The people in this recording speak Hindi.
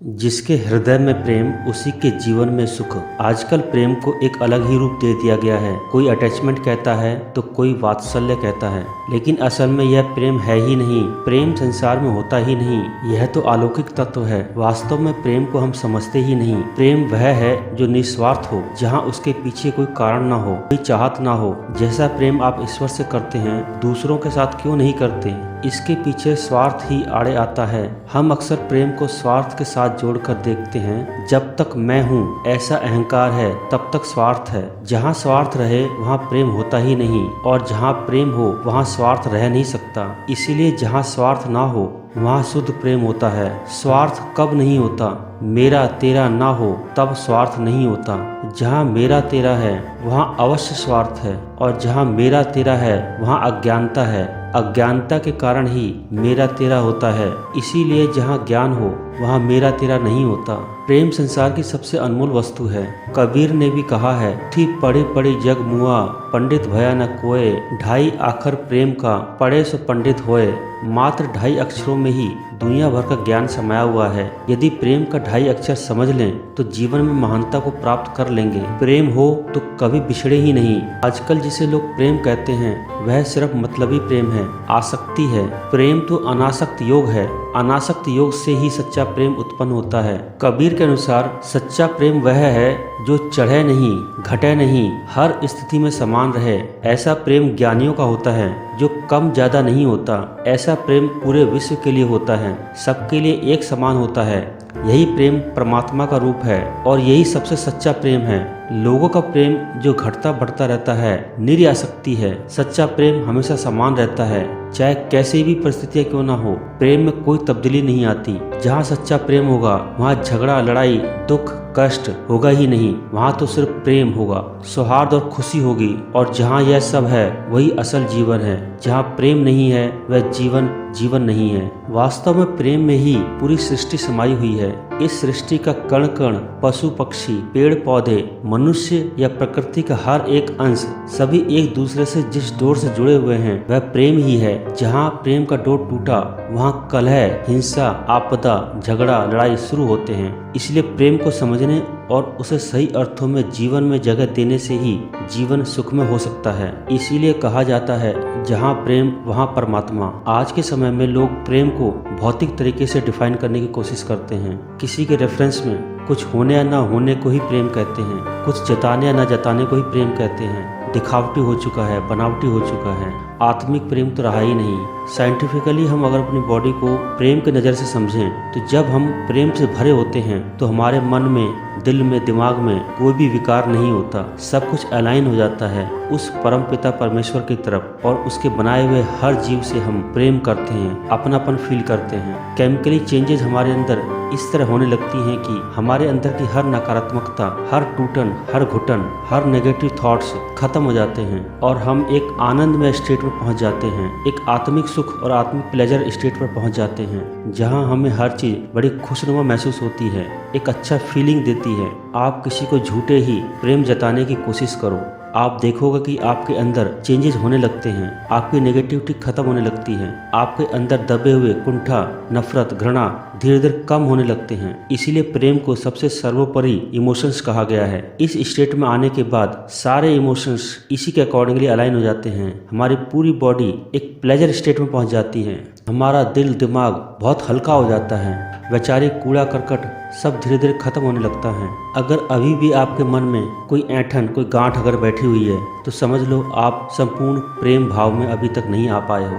जिसके हृदय में प्रेम उसी के जीवन में सुख। आजकल प्रेम को एक अलग ही रूप दे दिया गया है। कोई अटैचमेंट कहता है तो कोई वात्सल्य कहता है, लेकिन असल में यह प्रेम है ही नहीं। प्रेम संसार में होता ही नहीं, यह तो अलौकिक तत्व है। वास्तव में प्रेम को हम समझते ही नहीं। प्रेम वह है जो निस्वार्थ हो, जहाँ उसके पीछे कोई कारण ना हो, कोई चाहत ना हो। जैसा प्रेम आप ईश्वर से करते हैं, दूसरों के साथ क्यों नहीं करते? इसके पीछे स्वार्थ ही आड़े आता है। हम अक्सर प्रेम को स्वार्थ के साथ जोड़कर देखते हैं। जब तक मैं हूँ ऐसा अहंकार है, तब तक स्वार्थ है। जहाँ स्वार्थ रहे वहाँ प्रेम होता ही नहीं, और जहाँ प्रेम हो वहाँ स्वार्थ रह नहीं सकता। इसीलिए जहाँ स्वार्थ ना हो वहाँ शुद्ध प्रेम होता है। स्वार्थ कब नहीं होता? मेरा तेरा ना हो तब स्वार्थ नहीं होता। जहाँ मेरा तेरा है वहाँ अवश्य स्वार्थ है, और जहाँ मेरा तेरा है वहाँ अज्ञानता है। अज्ञानता के कारण ही मेरा तेरा होता है। इसीलिए जहाँ ज्ञान हो वहाँ मेरा तेरा नहीं होता। प्रेम संसार की सबसे अनमोल वस्तु है। कबीर ने भी कहा है, ठीक पढ़े पढ़े जग मुआ, पंडित भया न कोय। ढाई आखर प्रेम का, पढ़े सो पंडित होए। मात्र 2.5 अक्षरों में ही दुनिया भर का ज्ञान समाया हुआ है। यदि प्रेम का 2.5 अक्षर समझ लें तो जीवन में महानता को प्राप्त कर लेंगे। प्रेम हो तो कभी बिछड़े ही नहीं। आजकल जिसे लोग प्रेम कहते हैं वह सिर्फ मतलबी प्रेम है, आसक्ति है। प्रेम तो अनासक्त योग है। अनासक्त योग से ही सच्चा प्रेम उत्पन्न होता है। कबीर के अनुसार सच्चा प्रेम वह है जो चढ़े नहीं, घटे नहीं, हर स्थिति में समान रहे। ऐसा प्रेम ज्ञानियों का होता है जो कम ज्यादा नहीं होता। ऐसा प्रेम पूरे विश्व के लिए होता है, सबके लिए एक समान होता है। यही प्रेम परमात्मा का रूप है, और यही सबसे सच्चा प्रेम है। लोगों का प्रेम जो घटता बढ़ता रहता है निर्यासक्ति है। सच्चा प्रेम हमेशा समान रहता है, चाहे कैसी भी परिस्थितियां क्यों ना हो। प्रेम में कोई तब्दीली नहीं आती। जहाँ सच्चा प्रेम होगा वहाँ झगड़ा, लड़ाई, दुख, कष्ट होगा ही नहीं। वहाँ तो सिर्फ प्रेम होगा, सौहार्द और खुशी होगी। और जहाँ यह सब है वही असल जीवन है। जहाँ प्रेम नहीं है वह जीवन जीवन नहीं है। वास्तव में प्रेम में ही पूरी सृष्टि समाई हुई है। इस सृष्टि का कण कण, पशु पक्षी, पेड़ पौधे, मनुष्य या प्रकृति का हर एक अंश, सभी एक दूसरे से जिस डोर से जुड़े हुए हैं वह प्रेम ही है। जहाँ प्रेम का डोर टूटा वहाँ कलह, हिंसा, आपदा, झगड़ा, लड़ाई शुरू होते हैं। इसलिए प्रेम को समझने और उसे सही अर्थों में जीवन में जगह देने से ही जीवन सुखमय हो सकता है। इसीलिए कहा जाता है, जहाँ प्रेम वहाँ परमात्मा। आज के समय में लोग प्रेम को भौतिक तरीके से डिफाइन करने की कोशिश करते हैं। किसी के रेफरेंस में कुछ होने या ना होने को ही प्रेम कहते हैं, कुछ जताने या ना जताने को ही प्रेम कहते हैं। दिखावटी हो चुका है, बनावटी हो चुका है। आत्मिक प्रेम तो रहा ही नहीं। साइंटिफिकली हम अगर अपनी बॉडी को प्रेम की नज़र से समझें तो जब हम प्रेम से भरे होते हैं तो हमारे मन में, दिल में, दिमाग में कोई भी विकार नहीं होता। सब कुछ अलाइन हो जाता है उस परम पिता परमेश्वर की तरफ, और उसके बनाए हुए हर जीव से हम प्रेम करते हैं, अपनापन फील करते हैं। केमिकली चेंजेस हमारे अंदर इस तरह होने लगती हैं कि हमारे अंदर की हर नकारात्मकता, हर टूटन, हर घुटन, हर नेगेटिव थॉट्स खत्म हो जाते हैं, और हम एक आनंदमय स्टेट में पहुंच जाते हैं। एक आत्मिक सुख और आत्मिक प्लेजर स्टेट पर पहुंच जाते हैं, जहां हमें हर चीज बड़ी खुशनुमा महसूस होती है, एक अच्छा फीलिंग देती है। आप किसी को झूठे ही प्रेम जताने की कोशिश करो, आप देखोगे कि आपके अंदर चेंजेस होने लगते हैं। आपकी नेगेटिविटी खत्म होने लगती है। आपके अंदर दबे हुए कुंठा, नफरत, घृणा धीरे धीरे कम होने लगते हैं। इसीलिए प्रेम को सबसे सर्वोपरि इमोशंस कहा गया है। इस स्टेट में आने के बाद सारे इमोशंस इसी के अकॉर्डिंगली अलाइन हो जाते हैं। हमारी पूरी बॉडी एक प्लेजर स्टेट में पहुंच जाती है। हमारा दिल, दिमाग बहुत हल्का हो जाता है। वैचारिक कूड़ा करकट सब धीरे धीरे खत्म होने लगता है। अगर अभी भी आपके मन में कोई ऐंठन, कोई गांठ अगर बैठी हुई है तो समझ लो आप संपूर्ण प्रेम भाव में अभी तक नहीं आ पाए हो।